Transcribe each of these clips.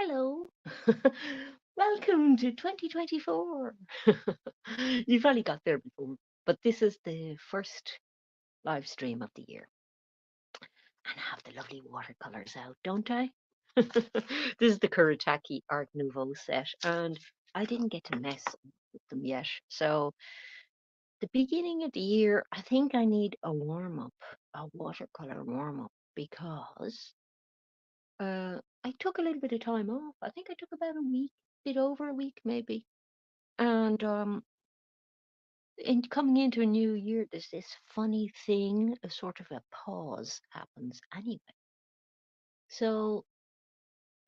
Hello. Welcome to 2024. You've probably got there before, but this is the first live stream of the year. And I have the lovely watercolours out, don't I? This is the Kuretake Art Nouveau set, and I didn't get to mess with them yet. So, the beginning of the year, I think I need a warm up, a watercolour warm up, because I took a little bit of time off. I think I took about a week, bit over a week maybe. And in coming into a new year, there's this funny thing, a sort of a pause happens anyway. So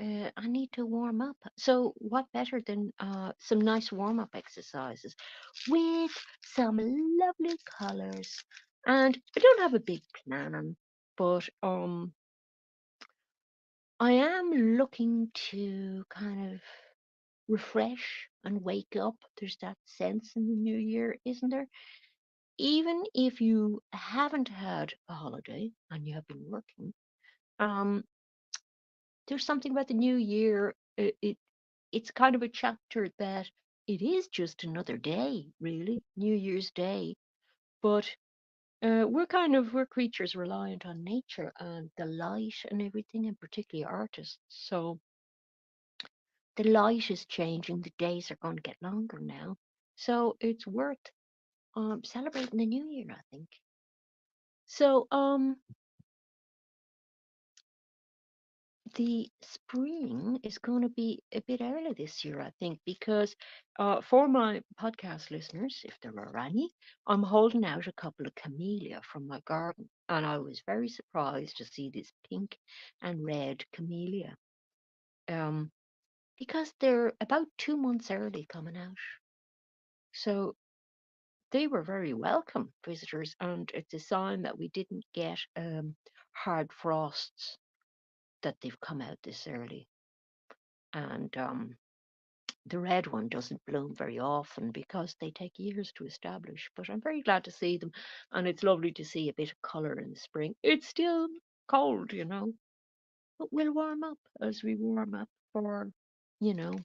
I need to warm up. So what better than some nice warm up exercises with some lovely colours. And I don't have a big plan on, but I am looking to kind of refresh and wake up. There's that sense in the new year, isn't there? Even if you haven't had a holiday and you have been working, um, there's something about the new year. It's kind of a chapter that it is just another day, really, New Year's Day. But we're creatures reliant on nature and the light and everything, and particularly artists. So the light is changing. The days are going to get longer now. So it's worth celebrating the new year, I think. So the spring is going to be a bit early this year, I think, because for my podcast listeners, if there are any, I'm holding out a couple of camellia from my garden, and I was very surprised to see this pink and red camellia, um, because they're about 2 months early coming out. So they were very welcome visitors, and it's a sign that we didn't get hard frosts that they've come out this early. And the red one doesn't bloom very often because they take years to establish. But I'm very glad to see them, and it's lovely to see a bit of colour in the spring. It's still cold, but we'll warm up as we warm up for, you know,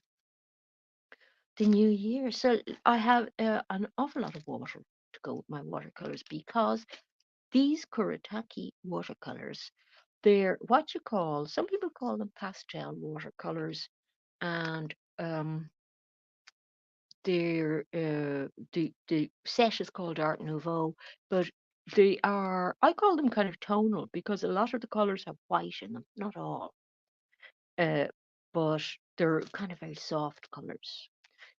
the new year. So I have an awful lot of water to go with my watercolours because these Kuretake watercolours, they're what you call, some people call them pastel watercolours, and the set is called Art Nouveau, but they are, I call them kind of tonal because a lot of the colours have white in them, not all, uh, but they're kind of very soft colours.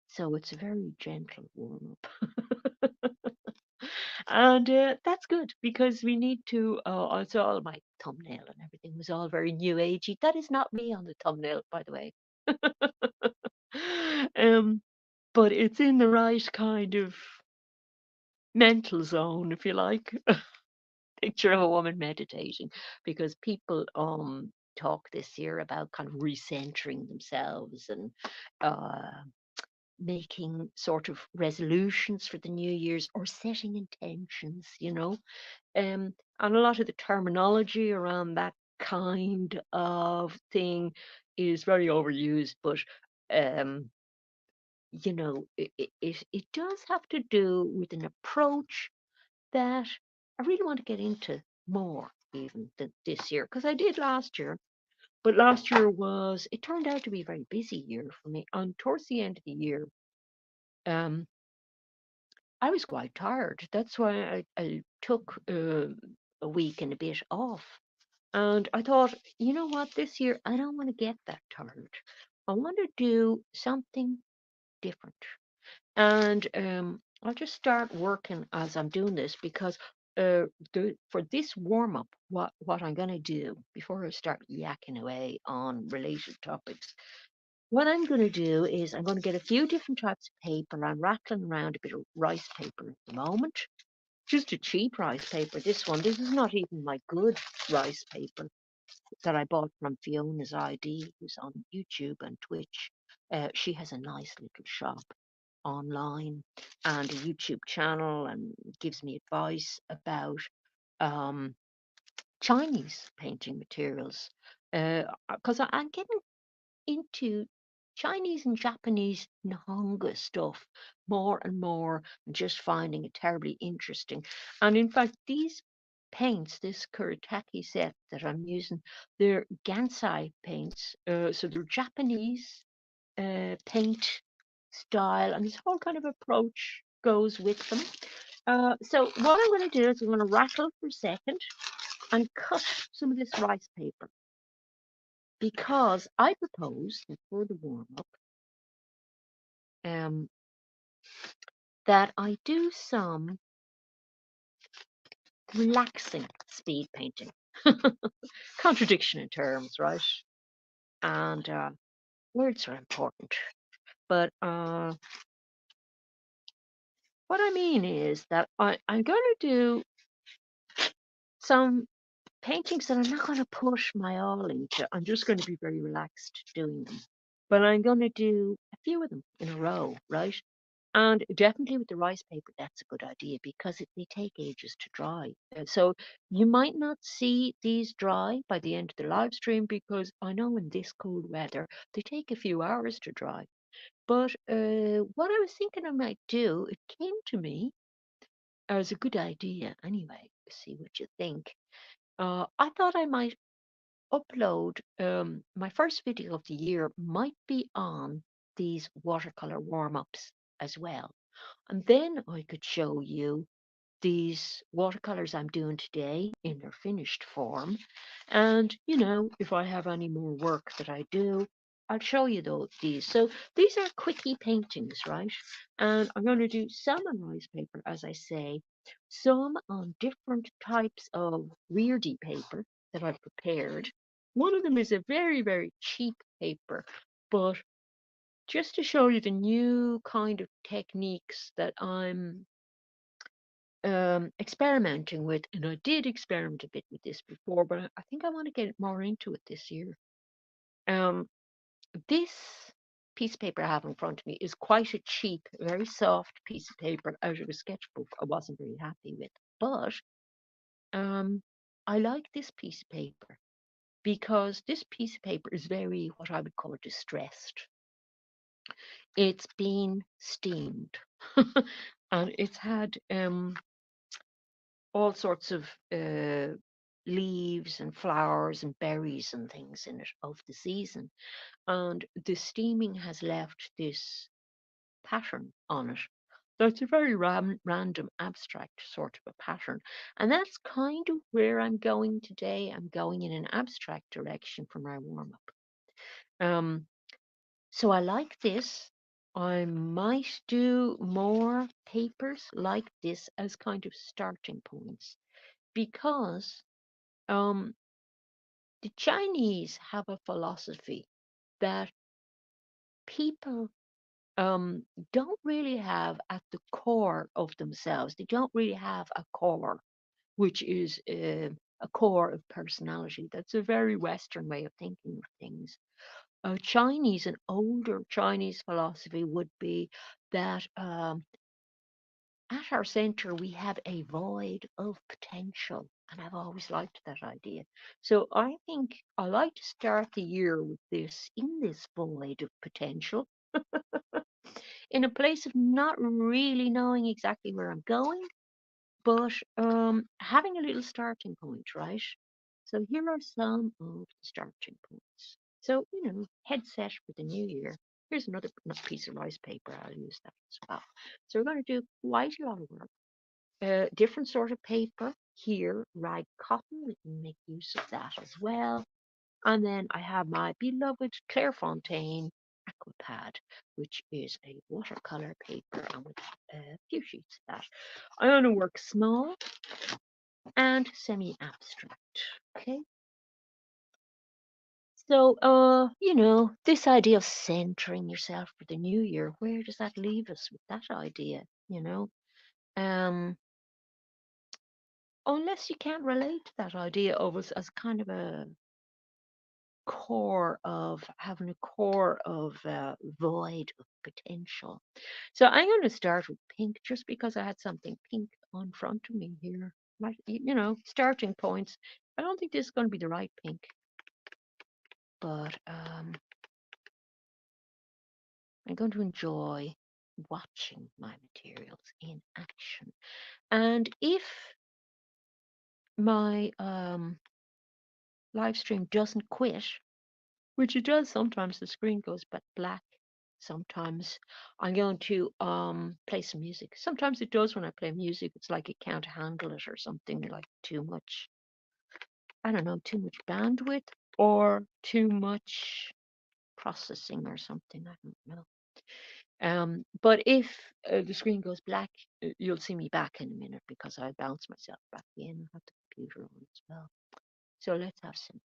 So it's a very gentle warm up. And that's good because we need to. Also, all my thumbnail and everything was all very new agey. That is not me on the thumbnail, by the way. um, but it's in the right kind of mental zone, if you like. Picture of a woman meditating, because people talk this year about kind of recentering themselves and uh, making sort of resolutions for the new year's or setting intentions. And a lot of the terminology around that kind of thing is very overused, but um, it does have to do with an approach that I really want to get into more even than this year, because I did last year. But last year it turned out to be a very busy year for me. And towards the end of the year, um, I was quite tired. That's why I took a week and a bit off. And I thought, you know what, this year I don't want to get that tired. I want to do something different. And I'll just start working as I'm doing this because for this warm up, what I'm going to do before I start yakking away on related topics, what I'm going to do is I'm going to get a few different types of paper. I'm rattling around a bit of rice paper at the moment, just a cheap rice paper. This is not even my good rice paper that I bought from Fiona's ID, who's on YouTube and Twitch. She has a nice little shop online and a YouTube channel and gives me advice about um, Chinese painting materials. Because I'm getting into Chinese and Japanese Nihonga stuff more and more, and just finding it terribly interesting. And in fact, these paints, this Kuretake set that I'm using, they're Gansai paints. So they're Japanese paint style, and this whole kind of approach goes with them. So what I'm going to do is I'm going to rattle for a second and cut some of this rice paper, because I propose that for the warm up, um, that I do some relaxing speed painting. Contradiction in terms, right? And words are important. But what I mean is that I'm going to do some paintings that I'm not going to push my all into. I'm just going to be very relaxed doing them. But I'm going to do a few of them in a row, right? And definitely with the rice paper, that's a good idea, because they take ages to dry. So you might not see these dry by the end of the live stream, because I know in this cold weather, they take a few hours to dry. But what I was thinking I might do, it came to me as a good idea anyway. See what you think. I thought I might upload my first video of the year might be on these watercolor warm-ups as well. And then I could show you these watercolors I'm doing today in their finished form. And, if I have any more work that I do, I'll show you these. So these are quickie paintings, right? And I'm going to do some on rice paper, as I say, some on different types of weirdy paper that I've prepared. One of them is a very, very cheap paper, but just to show you the new kind of techniques that I'm experimenting with, and I did experiment a bit with this before, but I think I want to get more into it this year. Um, this piece of paper I have in front of me is quite a cheap, very soft piece of paper out of a sketchbook I wasn't very happy with, but I like this piece of paper because this piece of paper is very, what I would call, distressed. It's been steamed and it's had all sorts of leaves and flowers and berries and things in it of the season. And the steaming has left this pattern on it. So it's a very random, abstract sort of a pattern. And that's kind of where I'm going today. I'm going in an abstract direction for my warm up. So I like this. I might do more papers like this as kind of starting points, because um, the Chinese have a philosophy that people um, don't really have at the core of themselves. They don't really have a core, which is a core of personality. That's a very Western way of thinking of things. An older Chinese philosophy would be that at our center we have a void of potential. And I've always liked that idea. So I think I like to start the year with this, in this void of potential, in a place of not really knowing exactly where I'm going, but having a little starting point, right? So here are some of the starting points. So, headset for the new year. Here's another piece of rice paper. I'll use that as well. So we're going to do quite a lot of work. Different sort of paper here, rag cotton. We can make use of that as well. And then I have my beloved Clairefontaine Aquapad, which is a watercolor paper, and with a few sheets of that. I'm going to work small and semi-abstract. Okay. So, this idea of centering yourself for the new year, where does that leave us with that idea? Um, unless you can't relate to that idea of us as kind of a core of having a core of void of potential. So I'm going to start with pink, just because I had something pink on front of me here. Like, starting points. I don't think this is going to be the right pink, but I'm going to enjoy watching my materials in action. And if my live stream doesn't quit, which it does sometimes, the screen goes black. Sometimes I'm going to play some music. Sometimes it does when I play music. It's like it can't handle it or something, like too much, I don't know, too much bandwidth or too much processing or something. I don't know. But if the screen goes black, you'll see me back in a minute because I bounce myself back in. I have the computer on as well. So let's have some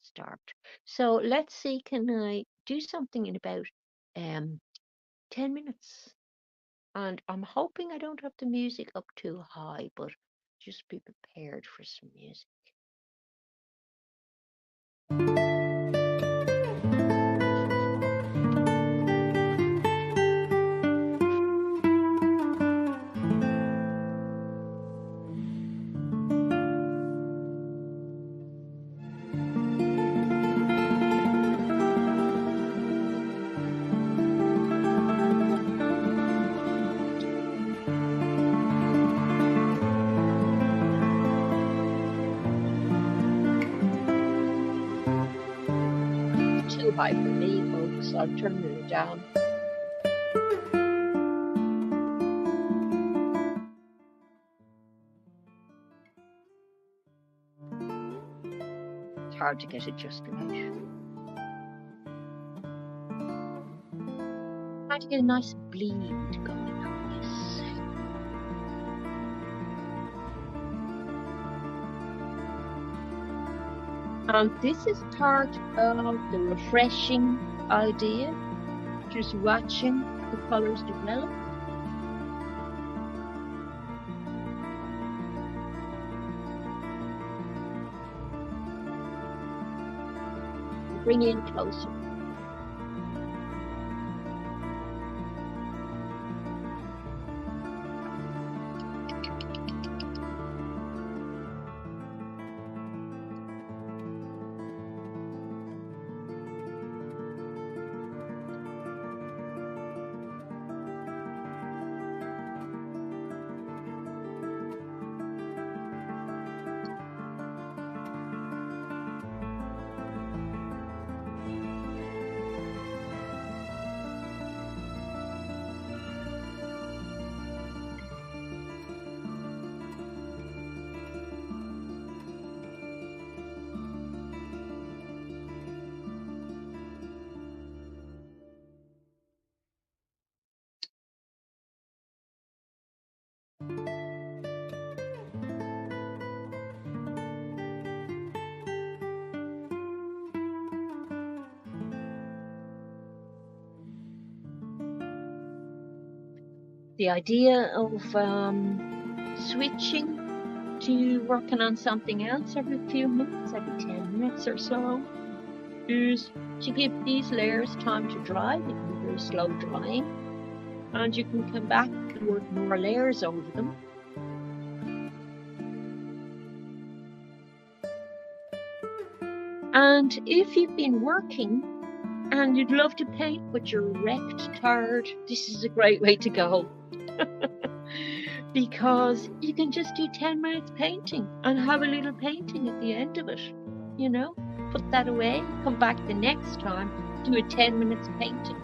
start. So let's see, can I do something in about 10 minutes? And I'm hoping I don't have the music up too high, but just be prepared for some music. Too high for me, folks. I'm turning it down. It's hard to get it just right. Try to get a nice bleed going on this. This is part of the refreshing idea, just watching the colours develop. Bring in closer. The idea of switching to working on something else every few minutes, every 10 minutes or so, is to give these layers time to dry. They can be very slow drying, and you can come back and work more layers over them. And if you've been working and you'd love to paint but you're wrecked, tired, this is a great way to go. Because you can just do 10 minutes painting and have a little painting at the end of it, you know, put that away, come back the next time, do a 10 minutes painting.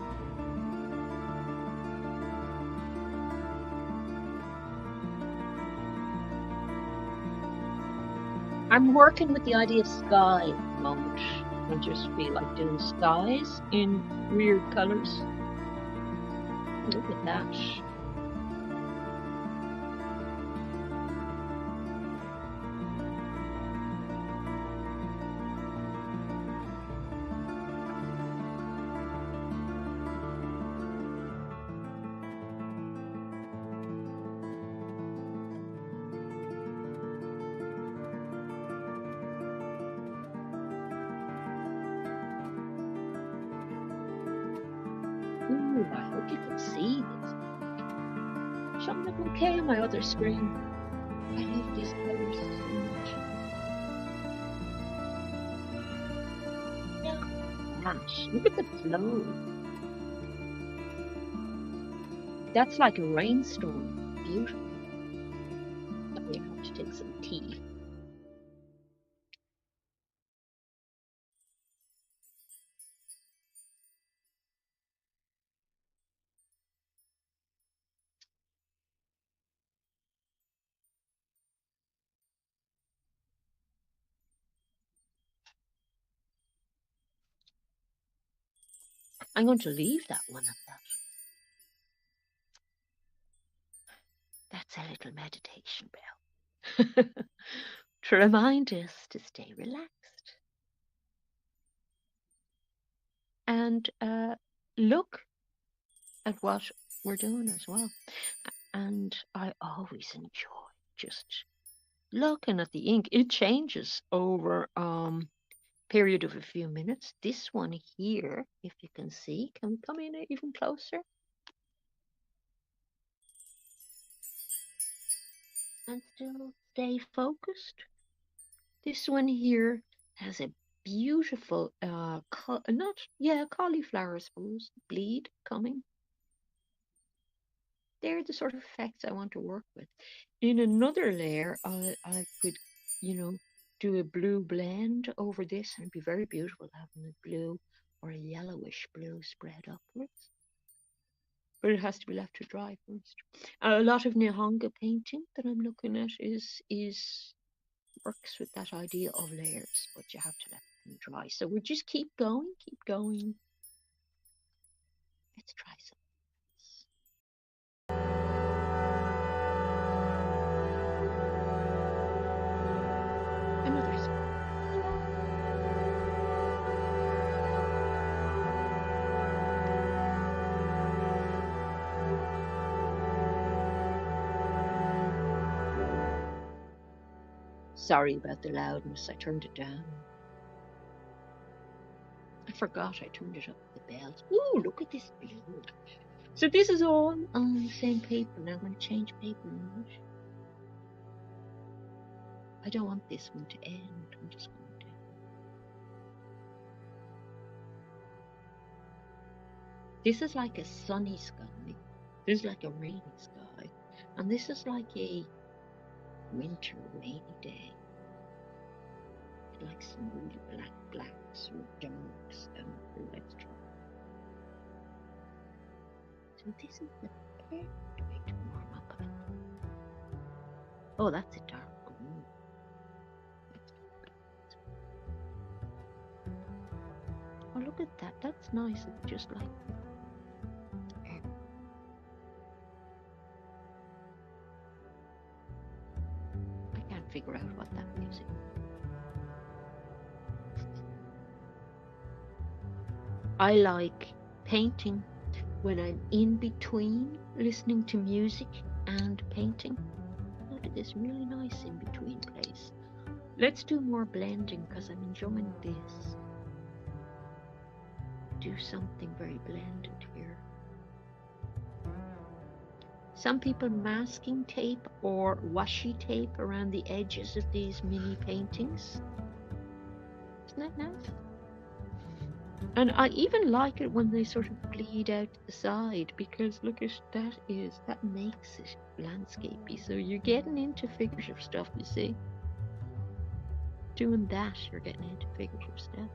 I'm working with the idea of sky at the moment. I just feel like doing skies in weird colours. Look at that. Ooh, I hope you can see this. Showing up okay on my other screen. I love these colours so much. Yeah, gosh, look at the flow. That's like a rainstorm. Beautiful. Sorry, I have to take some tea. I'm going to leave that one at that. That's a little meditation bell to remind us to stay relaxed and look at what we're doing as well. And I always enjoy just looking at the ink. It changes over period of a few minutes. This one here, if you can see, can we come in even closer and still stay focused? This one here has a beautiful cauliflower, I suppose, bleed coming. They're the sort of effects I want to work with. In another layer, I could, you know, do a blue blend over this, and it'd be very beautiful having a blue or a yellowish blue spread upwards. But it has to be left to dry first. A lot of Nihonga painting that I'm looking at is works with that idea of layers, but you have to let them dry. So we just keep going, keep going. Let's try some. Another spot. Sorry about the loudness, I turned it down. I forgot I turned it up with the bells. Ooh, look at this blue. So this is all on the same paper. Now I'm going to change paper on it. I don't want this one to end. I'm just going to. This is like a sunny sky. This is like a rainy sky. And this is like a winter rainy day. Like some really black blacks or darks. Let's try. So this is the perfect way to warm up a bit. Oh, that's a dark one. Oh, look at that. That's nice. It's just like I can't figure out what that music is. I like painting when I'm in between listening to music and painting. Look at this really nice in between place. Let's do more blending because I'm enjoying this. Do something very blended here. Some people masking tape or washi tape around the edges of these mini paintings. Isn't that nice? And I even like it when they sort of bleed out to the side because look at that makes it landscapey. So you're getting into figurative stuff, you see. Doing that, you're getting into figurative stuff.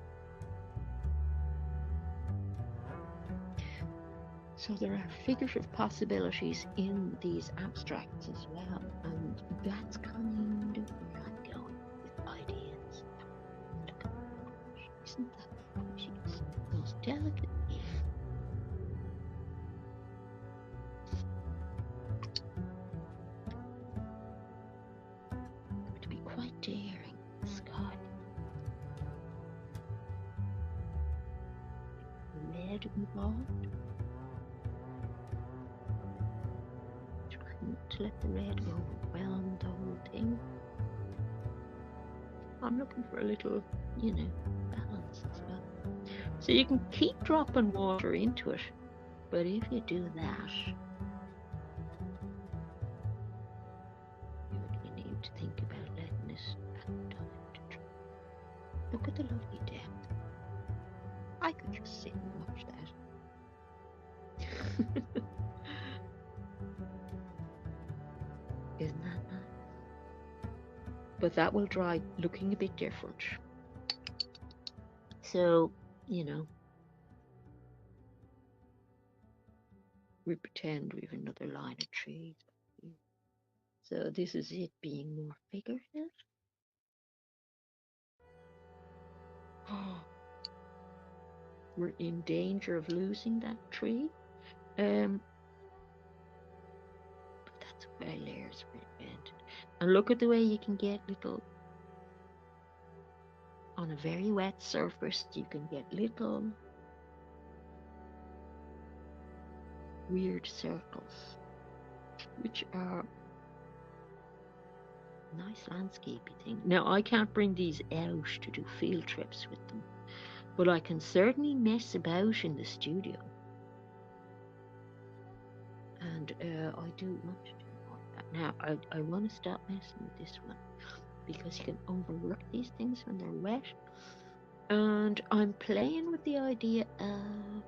So there are figurative possibilities in these abstracts as well, and that's kind of where I'm going with ideas. Look at that. Isn't that pretty? Most delicate. To be quite daring, the sky. Red involved. Trying to let the red overwhelm the whole thing. I'm looking for a little, balance as well. So you can keep dropping water into it, but if you do that, you really need to think about letting it at time to dry. Look at the lovely depth. I could just sit and watch that. but that will dry looking a bit different. So, you know, we pretend we have another line of trees. So this is it being more figurative. Oh, we're in danger of losing that tree. But that's why layers were invented. And look at the way you can get little, on a very wet surface, you can get little weird circles, which are nice landscapey thing. Now, I can't bring these out to do field trips with them, but I can certainly mess about in the studio. And I do want to do more of that. Now, I want to stop messing with this one because you can overwork these things when they're wet. And I'm playing with the idea of...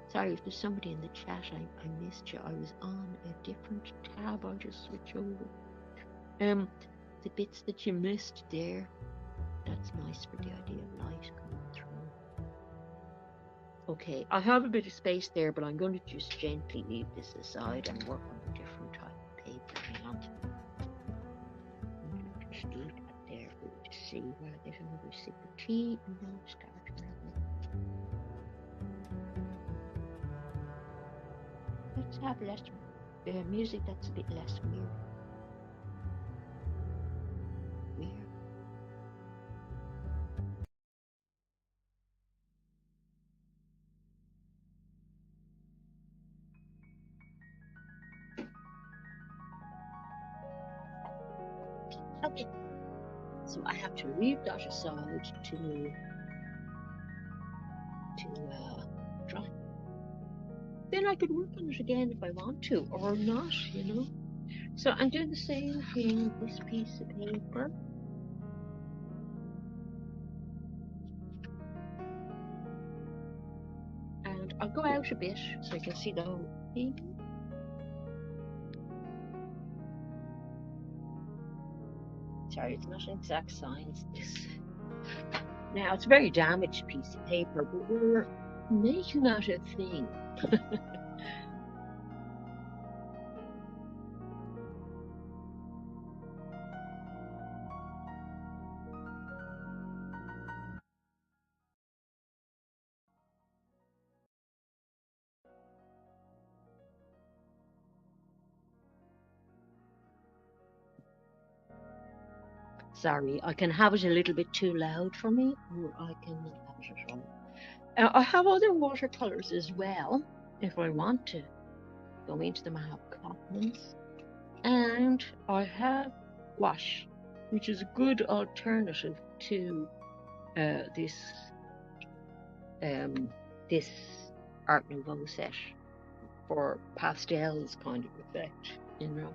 Sorry if there's somebody in the chat, I missed you. I was on a different tab. I'll just switch over. The bits that you missed there, that's nice for the idea of light coming through. Okay, I have a bit of space there, but I'm going to just gently leave this aside and work on a different type of paper. Hang on. Just leave that there for you to see while I get another sip of tea and then I'll start another. Let's have less music that's a bit less weird. Okay, so I have to leave that aside to dry. Then I could work on it again if I want to, or not, you know. So I'm doing the same thing with this piece of paper. And I'll go out a bit so you can see the whole thing. Sorry, it's not an exact science, this. Now, it's a very damaged piece of paper, but we're making that a thing. Sorry, I can have it a little bit too loud for me, or I can have it at all. I have other watercolors as well, if I want to go into them. I have cottons, and I have gouache, which is a good alternative to this Art Nouveau set for pastels kind of effect, you know.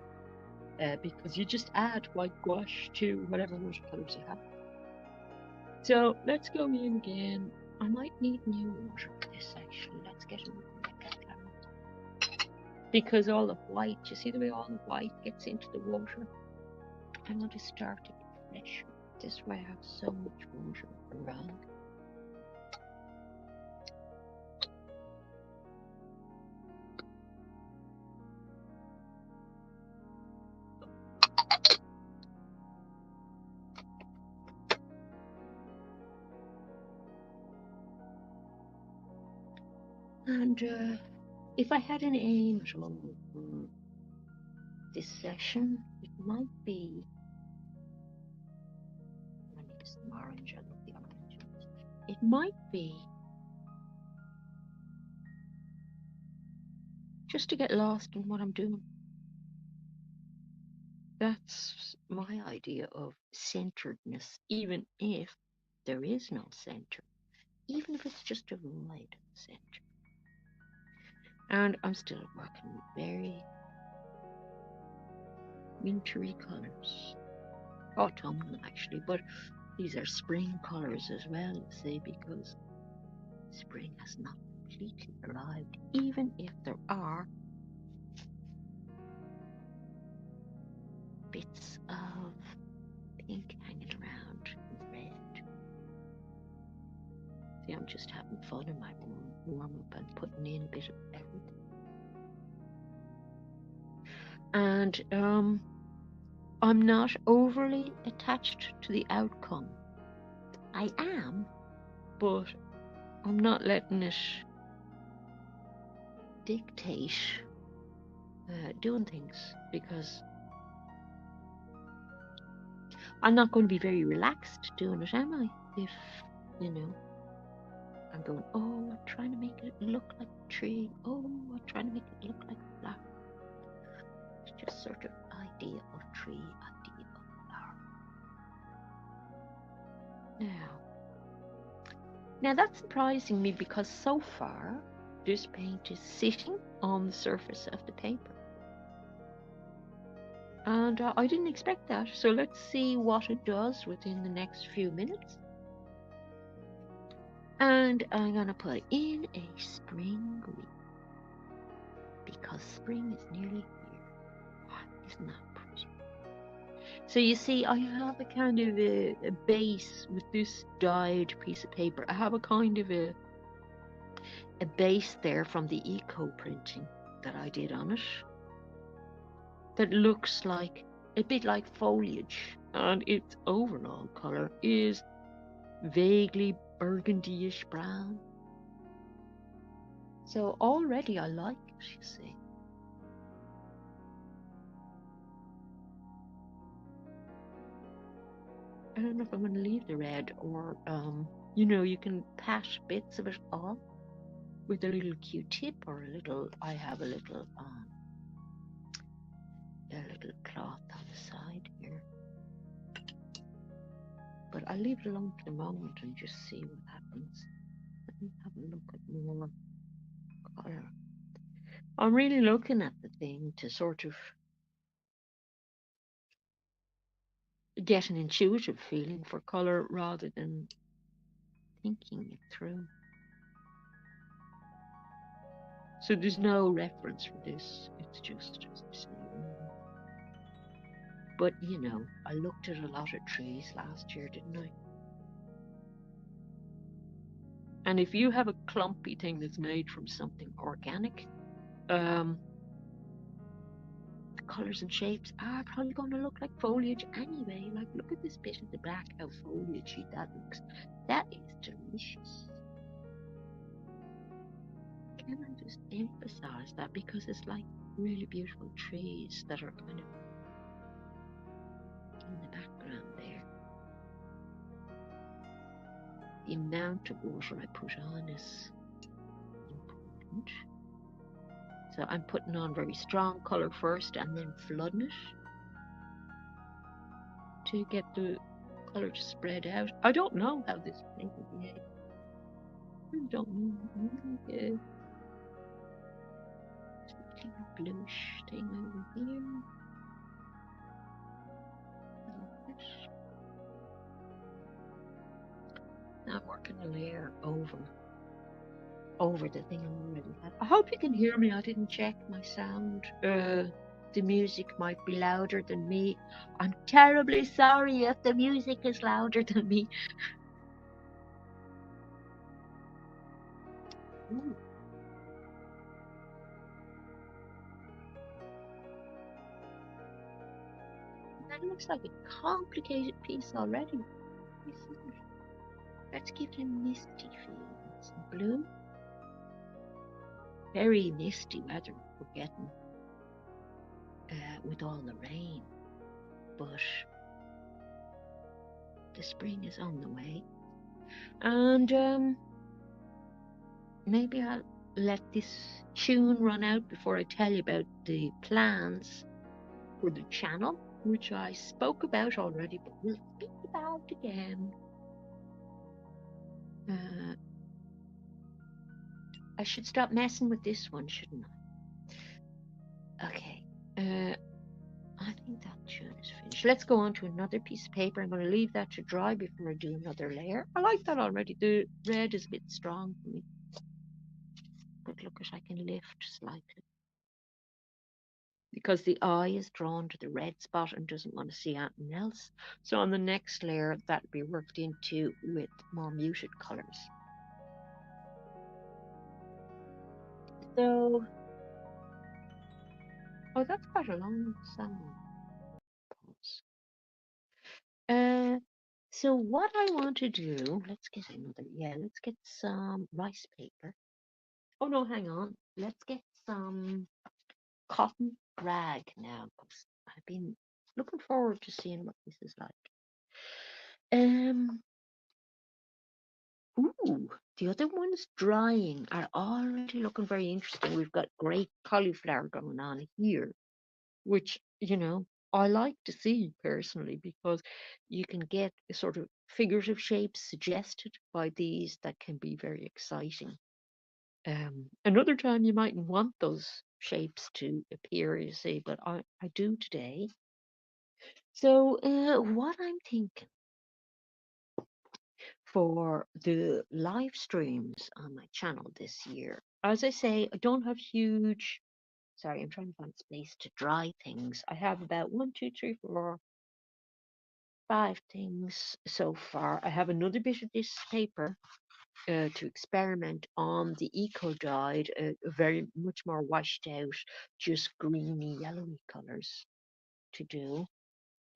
Because you just add white gouache to whatever watercolors you have. So let's go in again. I might need new water for this actually. Let's get a look at that. Because all the white, you see the way all the white gets into the water? I'm going to start a bit fresher. This way I have so much water around. And if I had an aim at all for this session, it might be... I need some orange. I love the orange. It might be just to get lost in what I'm doing. That's my idea of centeredness, even if there is no center, even if it's just a void of center. And I'm still working with very wintry colors, autumnal actually, but these are spring colors as well, say, because spring has not completely arrived, even if there are bits of pink hanging around and red. See, I'm just having fun in my warm-up and putting in a bit of everything. And I'm not overly attached to the outcome. I am, but I'm not letting it dictate doing things, because I'm not going to be very relaxed doing it, am I? If, you know, I'm going, oh, I'm trying to make it look like a tree. Oh, I'm trying to make it look like a flower. It's just sort of idea of tree, idea of flower. Now that's surprising me, because so far this paint is sitting on the surface of the paper. And I didn't expect that. So let's see what it does within the next few minutes. And I'm going to put in a spring green, because spring is nearly here. Isn't that pretty? So you see, I have a kind of a base with this dyed piece of paper. I have a kind of a base there from the eco printing that I did on it, that looks like a bit like foliage, and its overall color is vaguely burgundy-ish brown. So already I like it, you see. I don't know if I'm going to leave the red, or you know, you can pat bits of it off with a little Q-tip, or a little, I have a little cloth on the side here. But I'll leave it alone for the moment and just see what happens. Let me have a look at more colour. I'm really looking at the thing to sort of get an intuitive feeling for colour rather than thinking it through. So there's no reference for this. It's just, as I say. But, you know, I looked at a lot of trees last year, didn't I? And if you have a clumpy thing that's made from something organic, the colours and shapes are probably going to look like foliage anyway. Like, look at this bit of the back, how foliagey that looks. That is delicious. Can I just emphasize that, because it's like really beautiful trees that are kind of in the background there. The amount of water I put on is important. So I'm putting on very strong colour first and then flooding it to get the colour to spread out. I don't know how this paint will behave. I don't know. It's a bluish thing over here. Now I'm working a layer over the thing I already had. I hope you can hear me. I didn't check my sound. The music might be louder than me. I'm terribly sorry if the music is louder than me. Ooh. That looks like a complicated piece already. Let's give it a misty feel. Some blue. Very misty weather we're getting with all the rain. But the spring is on the way. And maybe I'll let this tune run out before I tell you about the plans for the channel, which I spoke about already, but we'll speak about again. I should stop messing with this one, shouldn't I? Okay. I think that tune is finished. Let's go on to another piece of paper. I'm going to leave that to dry before I do another layer. I like that already. The red is a bit strong for me. But look, I can lift slightly. because the eye is drawn to the red spot and doesn't want to see anything else. So on the next layer, that'll be worked into with more muted colours. So, oh, that's quite a long sound. Pause. Uh, so what I want to do, let's get some rice paper. Oh no, hang on. Let's get some cotton rag now, 'cause I've been looking forward to seeing what this is like. Um, ooh, the other ones drying are already looking very interesting. We've got great cauliflower going on here, which, I like to see personally because you can get sort of figurative shapes suggested by these that can be very exciting. Another time you mightn't want those shapes to appear, you see, but I do today. So, what I'm thinking for the live streams on my channel this year, as I say, I don't have huge. Sorry, I'm trying to find space to dry things. I have about one, two, three, four, five things so far. I have another bit of this paper to experiment on the eco dyed, very much more washed out, just greeny, yellowy colours to do.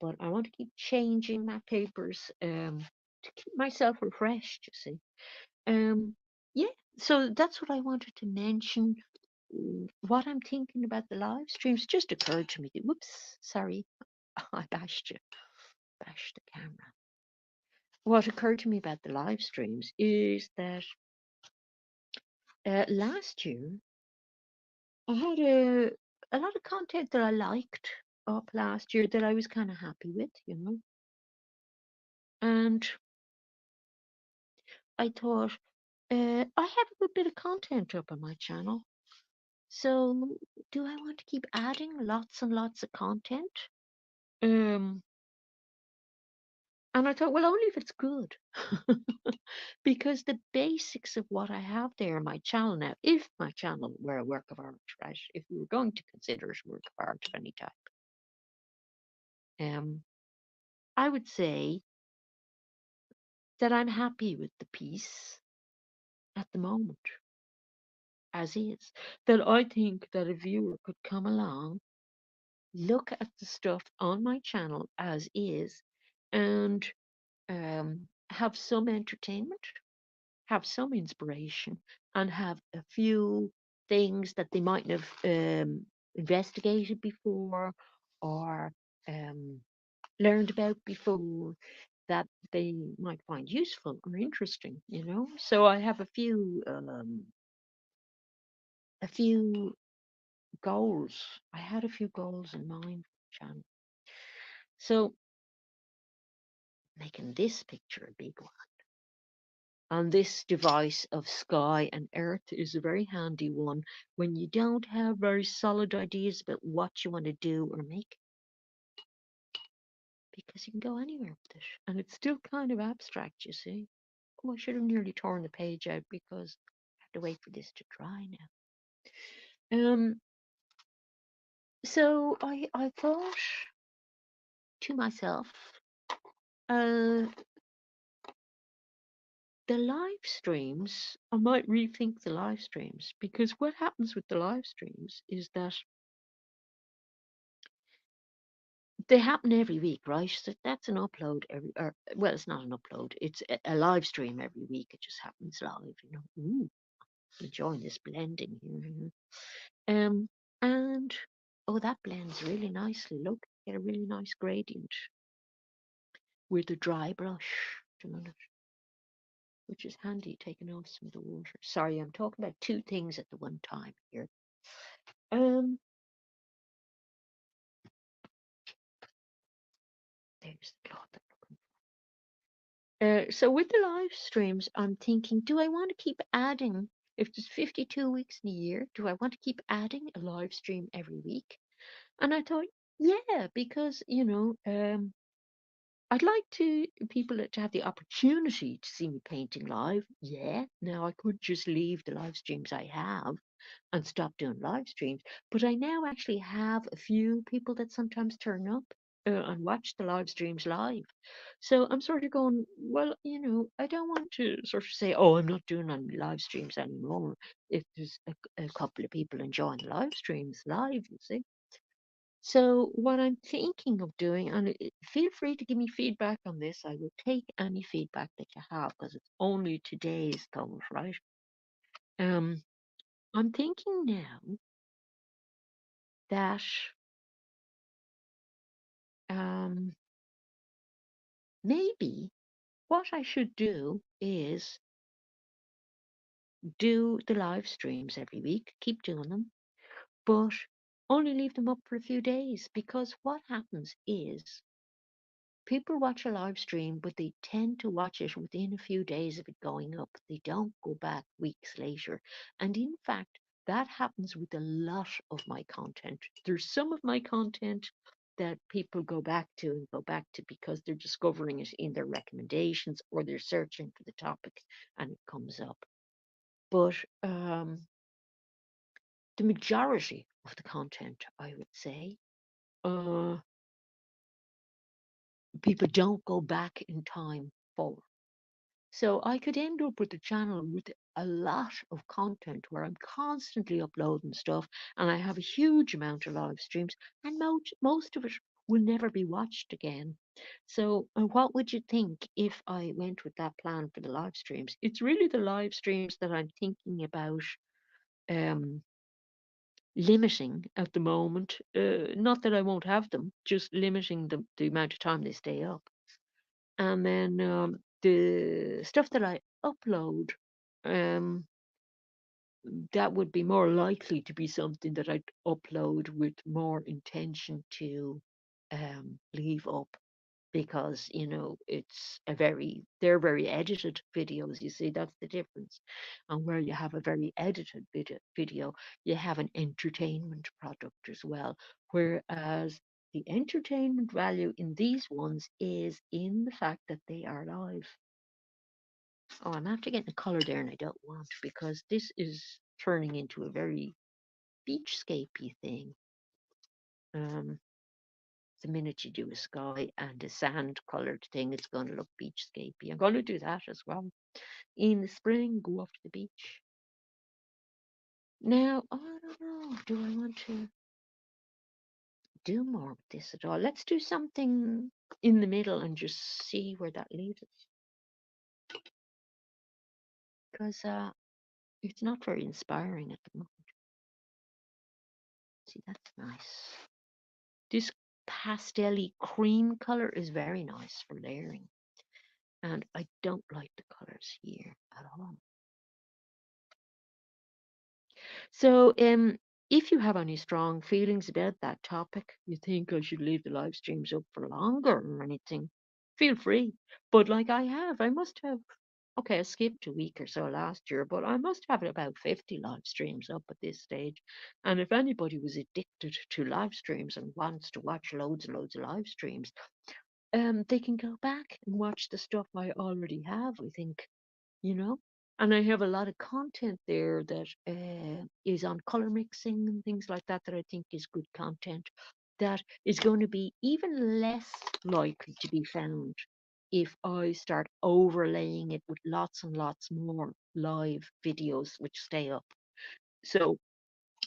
But I want to keep changing my papers to keep myself refreshed, you see. Um, yeah, so that's what I wanted to mention. What I'm thinking about the live streams just occurred to me. Whoops, sorry, I bashed the camera. What occurred to me about the live streams is that last year I had a lot of content that I liked up last year that I was kind of happy with. And I thought, I have a good bit of content up on my channel. So do I want to keep adding lots and lots of content? Um, and I thought, well, only if it's good. Because the basics of what I have there on my channel now, if my channel were a work of art, right? If we were going to consider it a work of art of any type, um, I would say that I'm happy with the piece at the moment, as is. That I think that a viewer could come along, look at the stuff on my channel as is, and have some entertainment, have some inspiration, and have a few things that they mightn't have investigated before or um, learned about before that they might find useful or interesting. So I have a few goals. I had a few goals in mind for the channel. So making this picture a big one on this device of sky and earth is a very handy one when you don't have very solid ideas about what you want to do or make, because you can go anywhere with it and it's still kind of abstract, you see. Oh, I should have nearly torn the page out because I have to wait for this to dry now. So I thought to myself, uh, the live streams, I might rethink the live streams, because what happens with the live streams is that they happen every week, right? So that's an upload or well, it's not an upload. It's a live stream every week. It just happens live. Ooh, enjoying this blending here. And oh, that blends really nicely. Look, get a really nice gradient with a dry brush, which is handy taking off some of the water. Sorry, I'm talking about two things at the one time here. Um, there's the cloth. So with the live streams, I'm thinking, do I want to keep adding? If there's 52 weeks in a year, do I want to keep adding a live stream every week? And I thought, yeah, because I'd like people to have the opportunity to see me painting live. Yeah, now I could just leave the live streams I have and stop doing live streams, but I now actually have a few people that sometimes turn up and watch the live streams live. So I'm sort of going, well, I don't want to sort of say, oh, I'm not doing any live streams anymore if there's a couple of people enjoying the live streams live, you see. So what I'm thinking of doing, and feel free to give me feedback on this. I will take any feedback that you have because it's only today's thought, right? Um, I'm thinking now that um, maybe what I should do is do the live streams every week, keep doing them, but only leave them up for a few days because what happens is people watch a live stream, but they tend to watch it within a few days of it going up. They don't go back weeks later. And in fact, that happens with a lot of my content. There's some of my content that people go back to because they're discovering it in their recommendations or they're searching for the topic and it comes up. But the majority of the content, I would say, uh, people don't go back in time for. So I could end up with a channel with a lot of content where I'm constantly uploading stuff and I have a huge amount of live streams and most of it will never be watched again. So what would you think if I went with that plan for the live streams? It's really the live streams that I'm thinking about um, limiting at the moment. Not that I won't have them, just limiting the amount of time they stay up. And then the stuff that I upload, um, that would be more likely to be something that I'd upload with more intention to leave up because they're very edited videos. You see, that's the difference. And where you have a very edited video, you have an entertainment product as well. Whereas the entertainment value in these ones is in the fact that they are live. Oh, I'm after getting a colour there, and I don't want because this is turning into a very beachscapey thing. Um, the minute you do a sky and a sand coloured thing, it's going to look beachscapey. I'm going to do that as well. In the spring, go off to the beach. Now, I don't know. Do I want to do more with this at all? Let's do something in the middle and just see where that leads us. Because it's not very inspiring at the moment. See, that's nice. This pastel cream color is very nice for layering. And I don't like the colors here at all. So, if you have any strong feelings about that topic, you think I should leave the live streams up for longer or anything, feel free. But like I must have, okay, I skipped a week or so last year, but I must have about 50 live streams up at this stage. And if anybody was addicted to live streams and wants to watch loads and loads of live streams, they can go back and watch the stuff I already have, I think, you know. And I have a lot of content there that is on color mixing and things like that that I think is good content that is going to be even less likely to be found if I start overlaying it with lots and lots more live videos which stay up. So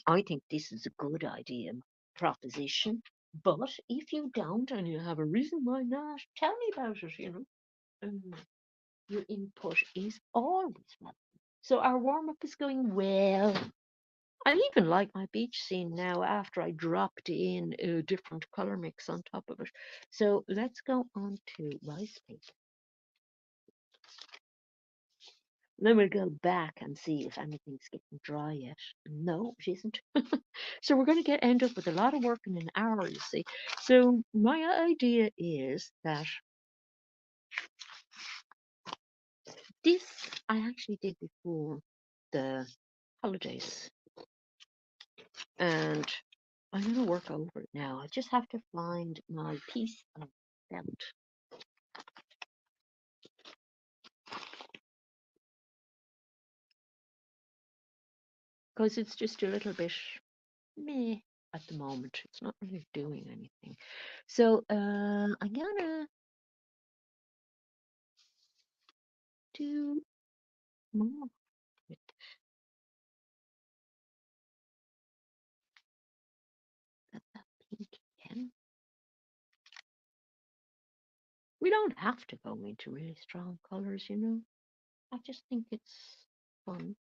I think this is a good idea proposition. But if you don't and you have a reason why not, tell me about it. Um, your input is always welcome. So our warm up is going well. I even like my beach scene now after I dropped in a different color mix on top of it. So let's go on to rice paper. Then we'll go back and see if anything's getting dry yet. No, it isn't. So we're going to end up with a lot of work in an hour, you see. So my idea is that this I actually did before the holidays. And I'm going to work over it now. I just have to find my piece of felt. because it's just a little bit meh at the moment. It's not really doing anything. So I'm gonna do more with that pink again. We don't have to go into really strong colors, you know. I just think it's fun.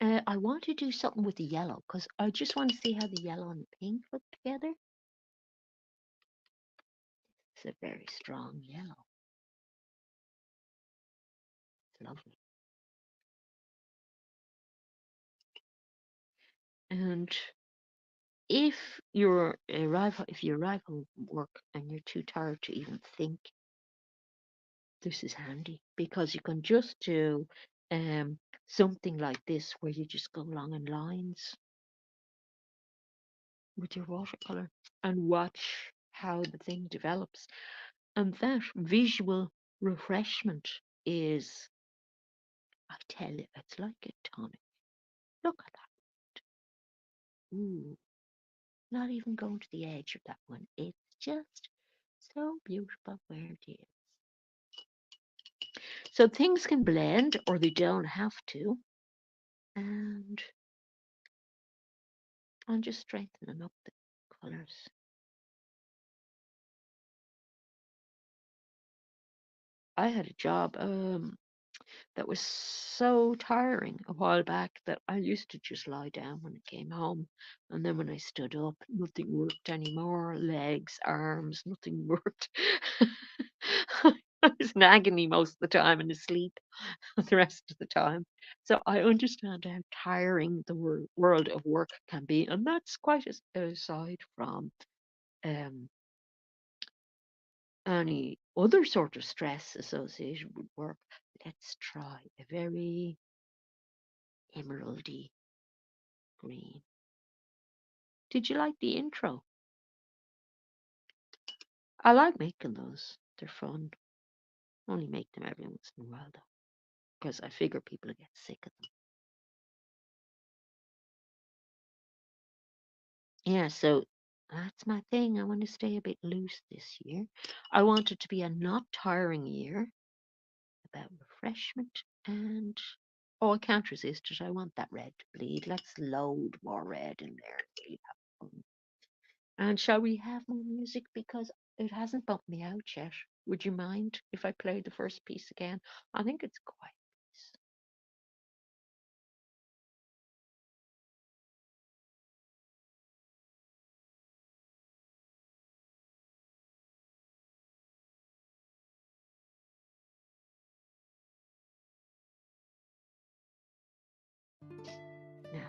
I want to do something with the yellow because I just want to see how the yellow and the pink look together. It's a very strong yellow. It's lovely. And if you arrive home from work and you're too tired to even think, this is handy because you can just do something like this where you just go along in lines with your watercolor and watch how the thing develops. And that visual refreshment is, I tell you, it's like a tonic. Look at that. Ooh, not even going to the edge of that one. It's just so beautiful where it is. So things can blend or they don't have to. And I'm just strengthening up the colors. I had a job that was so tiring a while back that I used to just lie down when I came home. And then when I stood up, nothing worked anymore. Legs, arms, nothing worked. I was in agony most of the time and asleep the rest of the time. So I understand how tiring the world of work can be. And that's quite aside from um, any other sort of stress associated with work. Let's try a very emeraldy green. Did you like the intro? I like making those. They're fun. Only make them every once in a while though, because I figure people get sick of them. Yeah, so that's my thing. I want to stay a bit loose this year. I want it to be a not tiring year about refreshment and oh, I can't resist it. I want that red to bleed. Let's load more red in there. Really have fun. And shall we have more music because it hasn't bumped me out yet? Would you mind if I play the first piece again? I think it's quite now.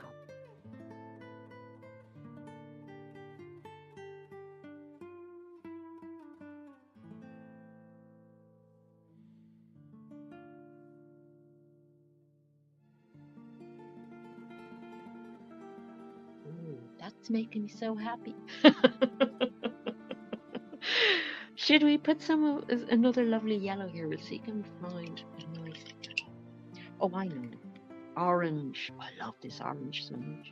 Ooh, that's making me so happy. Should we put another lovely yellow here? We'll see if we can find a nice yellow. Oh, I know. Orange. I love this orange so much.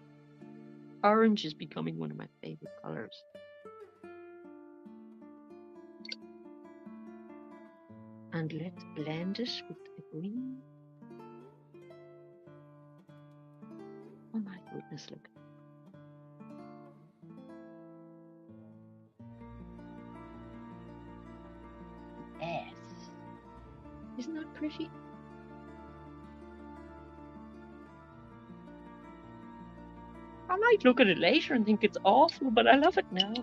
Orange is becoming one of my favorite colors. And let's blend it with the green. Oh my goodness, look. Yes. Isn't that pretty? I might look at it later and think it's awful, but I love it now.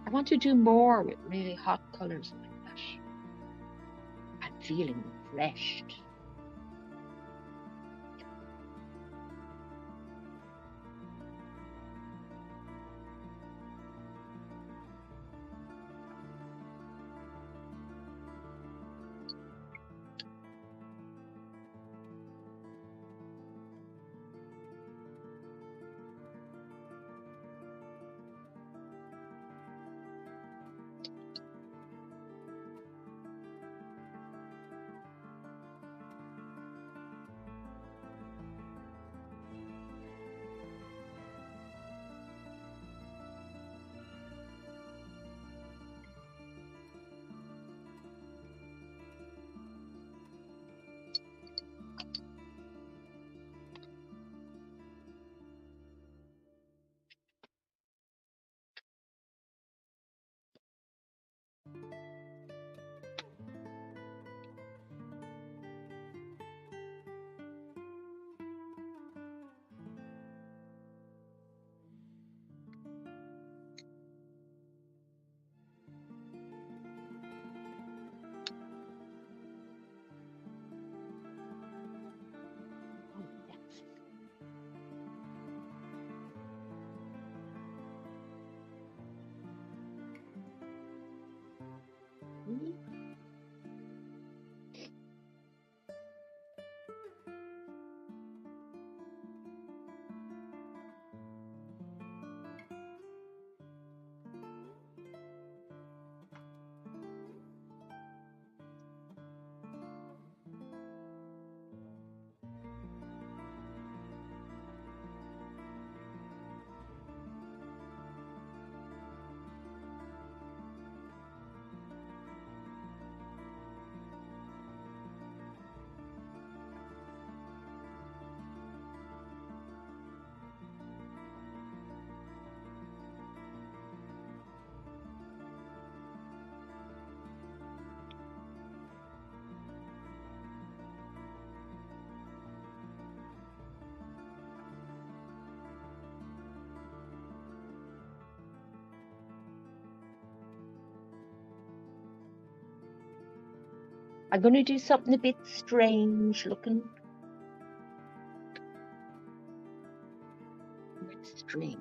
I want to do more with really hot colors like that. I'm feeling refreshed. I'm going to do something a bit strange looking with string.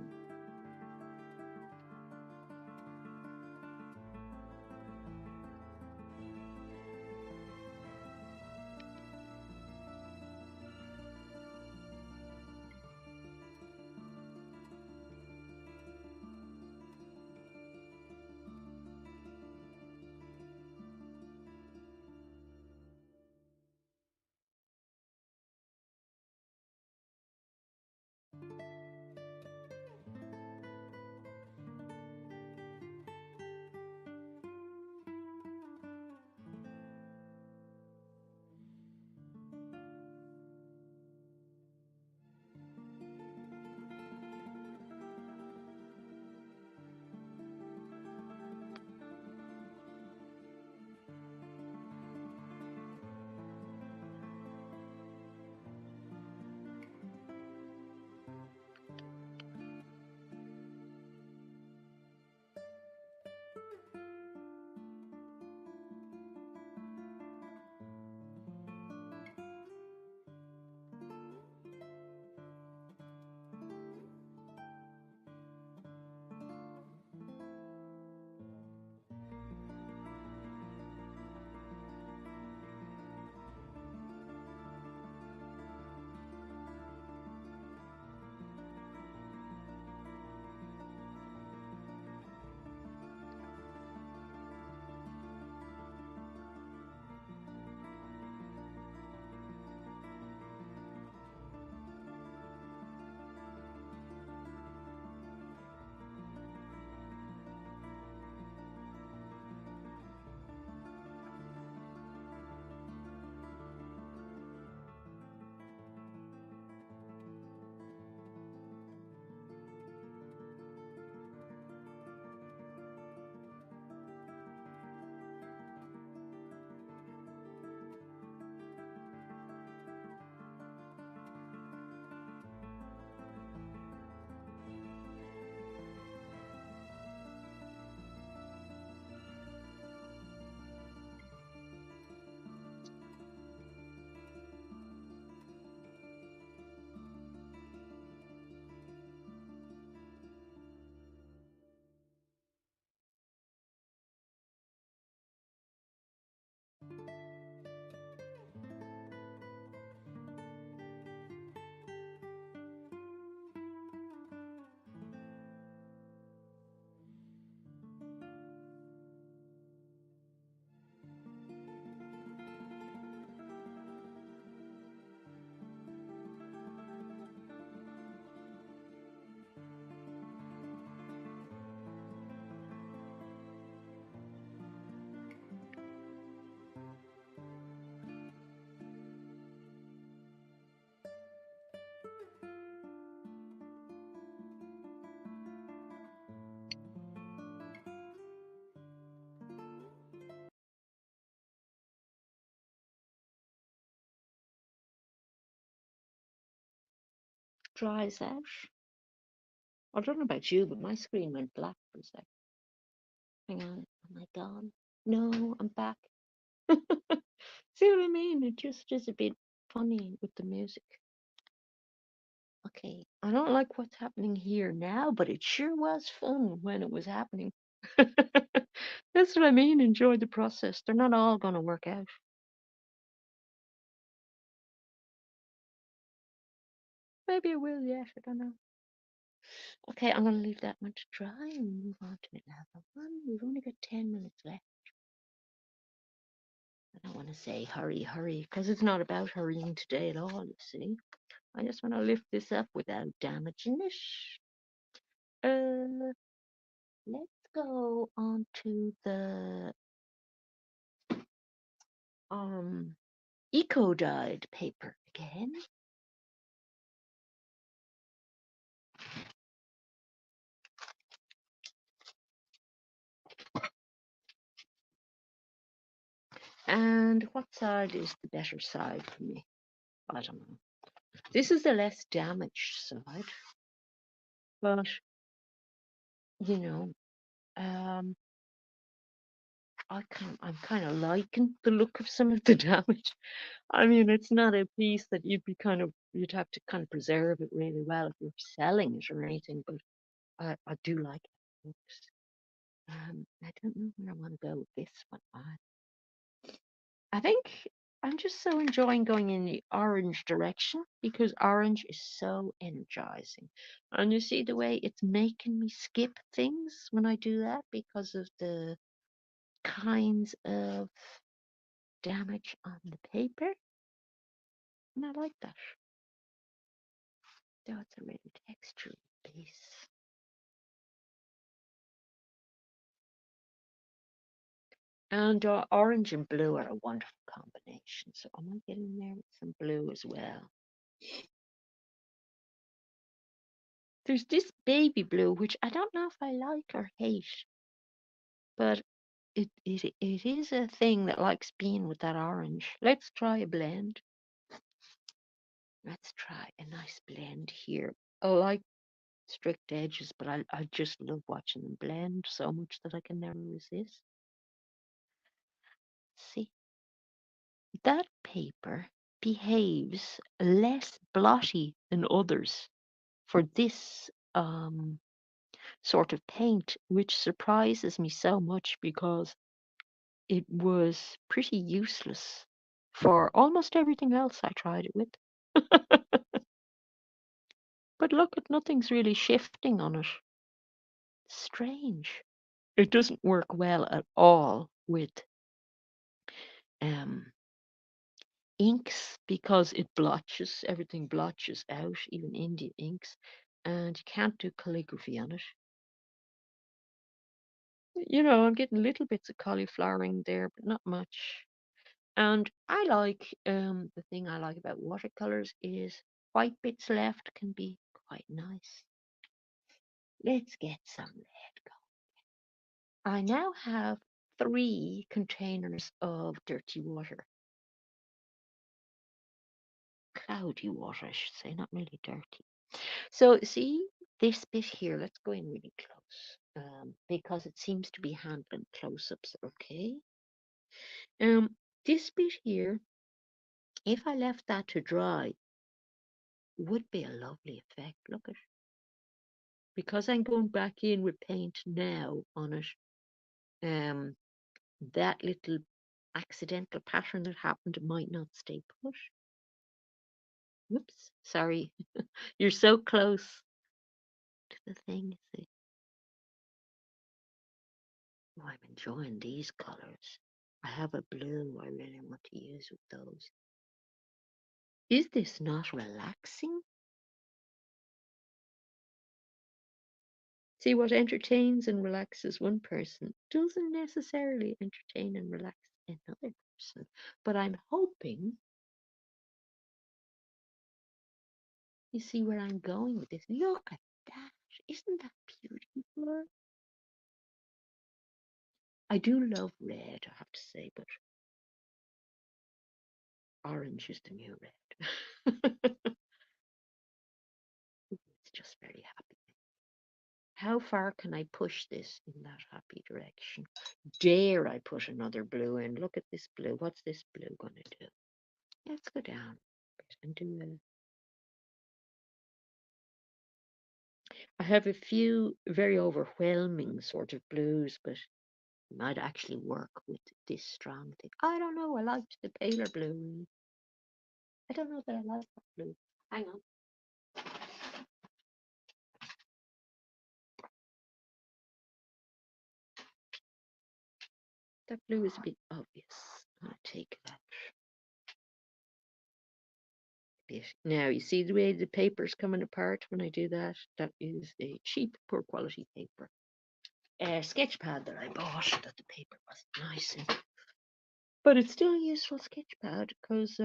Dries out. I don't know about you, but my screen went black for a sec. Hang on, am I gone? No, I'm back. See what I mean? It just is a bit funny with the music. Okay, I don't like what's happening here now, but it sure was fun when it was happening. That's what I mean. Enjoy the process. They're not all going to work out. Maybe I will yet. I don't know. Okay, I'm going to leave that one to dry and move on to another one. We've only got 10 minutes left. I don't want to say hurry, hurry, because it's not about hurrying today at all, you see. I just want to lift this up without damaging it. Let's go on to the eco dyed paper again. And what side is the better side for me? I don't know. This is the less damaged side, but you know, I'm kind of liking the look of some of the damage. I mean, it's not a piece that you'd have to kind of preserve it really well if you're selling it or anything, but I do like it. Looks. I don't know where I want to go with this one. I think I'm just so enjoying going in the orange direction because orange is so energizing. And you see the way it's making me skip things when I do that because of the kinds of damage on the paper. And I like that. Though it's a really textured piece. And orange and blue are a wonderful combination. So I might get in there with some blue as well. There's this baby blue, which I don't know if I like or hate, but it is a thing that likes being with that orange. Let's try a blend. Let's try a nice blend here. I like strict edges, but I just love watching them blend so much that I can never resist. See, that paper behaves less blotty than others for this sort of paint, which surprises me so much because it was pretty useless for almost everything else I tried it with. But look at nothing's really shifting on it. Strange. It doesn't work well at all with um, inks because it blotches, everything blotches out, even Indian inks, and you can't do calligraphy on it. You know, I'm getting little bits of cauliflowering there, but not much. And I like the thing I like about watercolors is white bits left can be quite nice. Let's get some red going. I now have 3 containers of dirty water. Cloudy water, I should say, not really dirty. So see this bit here, let's go in really close because it seems to be handling close-ups, okay? This bit here, if I left that to dry, would be a lovely effect. Look at, because I'm going back in with paint now on it, um, that little accidental pattern that happened might not stay put. Whoops, sorry. You're so close to the thing. See? Oh, I'm enjoying these colors. I have a blue I really want to use with those. Is this not relaxing? See, what entertains and relaxes one person doesn't necessarily entertain and relax another person. But I'm hoping you see where I'm going with this. Look at that. Isn't that beautiful? I do love red, I have to say, but orange is the new red. It's just very happy. How far can I push this in that happy direction? Dare I put another blue in? Look at this blue. What's this blue going to do? Let's go down a bit and do a. I have a few very overwhelming sort of blues, but it might actually work with this strong thing. I don't know. I liked the paler blue. I don't know that I like that blue. Hang on. That blue is a bit obvious. I'll take that bit. Now, you see the way the paper's coming apart when I do that? That is a cheap, poor quality paper. Sketch pad that I bought that the paper wasn't nice in. But it's still a useful sketch pad because I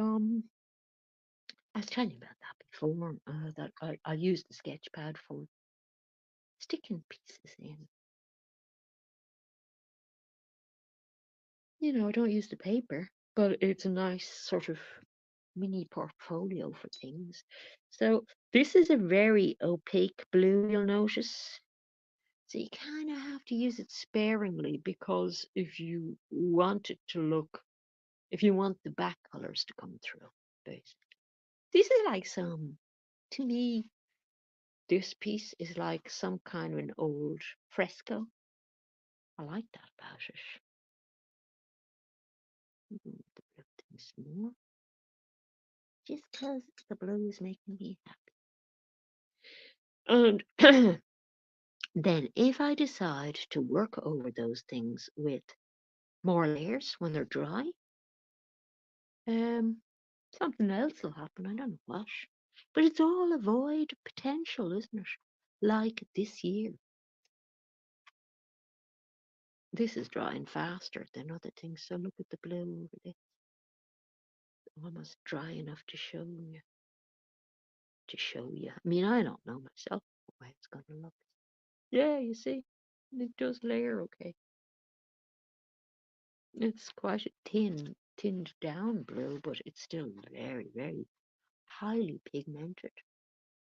was telling you about that before, that I use the sketch pad for sticking pieces in. You know, I don't use the paper, but it's a nice sort of mini portfolio for things. So this is a very opaque blue, you'll notice. So you kind of have to use it sparingly because if you want it to look, if you want the back colours to come through, basically. This is like to me, this piece is like some kind of an old fresco. I like that about it. The blue things more, just because the blue is making me happy. And then if I decide to work over those things with more layers when they're dry, um, something else will happen. I don't know what. But it's all a void potential, isn't it? Like this year. This is drying faster than other things. So look at the blue over there. Almost dry enough to show you. I mean, I don't know myself the way it's going to look. Yeah, you see, it does layer okay. It's quite a tinned down blue, but it's still very, very highly pigmented.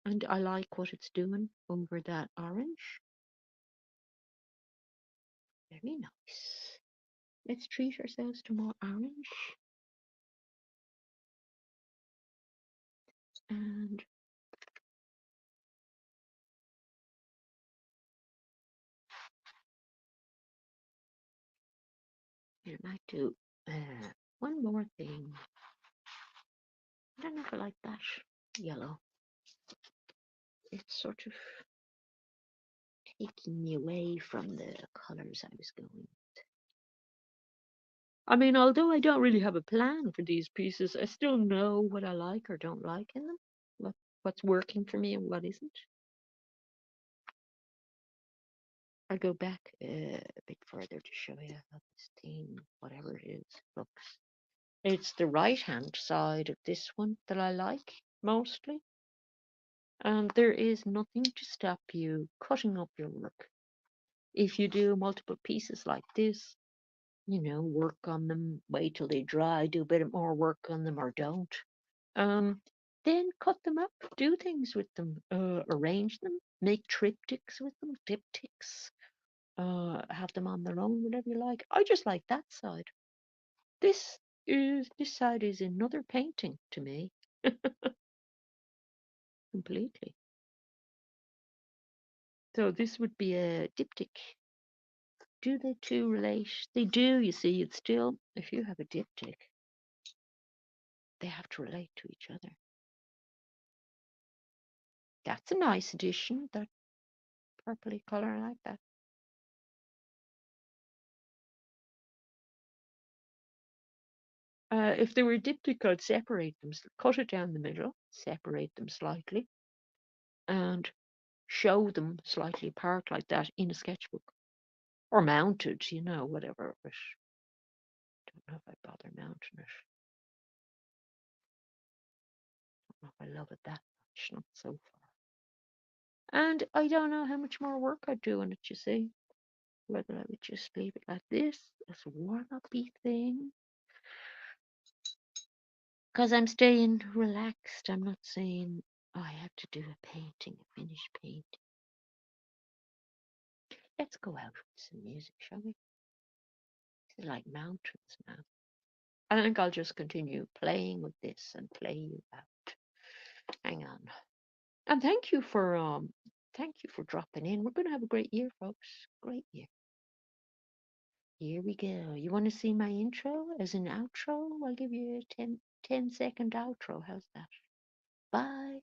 And I like what it's doing over that orange. Very nice. Let's treat ourselves to more orange. And I might do one more thing. I don't know if I like that yellow. It's sort of taking me away from the colours I was going with. I mean, although I don't really have a plan for these pieces, I still know what I like or don't like in them, what's working for me and what isn't. I'll go back a bit further to show you how this thing, whatever it is, looks. It's the right-hand side of this one that I like mostly. And there is nothing to stop you cutting up your work. If you do multiple pieces like this, work on them, wait till they dry, do a bit more work on them or don't. Then cut them up, do things with them, arrange them, make triptychs with them, diptychs, have them on their own, whatever you like. I just like that side. This side is another painting to me, completely. So this would be a diptych. Do the two relate? They do, you see, it's still, if you have a diptych, they have to relate to each other. That's a nice addition, that purpley colour, I like that. If they were diptych, I'd separate them, cut it down the middle, separate them slightly, and show them slightly apart like that in a sketchbook. Or mounted, whatever. But I don't know if I bother mounting it. I don't know if I love it that much, not so far. And I don't know how much more work I'd do on it, you see. Whether I would just leave it like this as a warm-up-y thing. Because I'm staying relaxed. I'm not saying, oh, I have to do a painting, a finished painting. Let's go out with some music, shall we? This is like mountains now. I think I'll just continue playing with this and play you out. Hang on. And thank you for dropping in. We're going to have a great year, folks. Great year. Here we go. You want to see my intro as an outro? I'll give you a 10-second outro. How's that? Bye.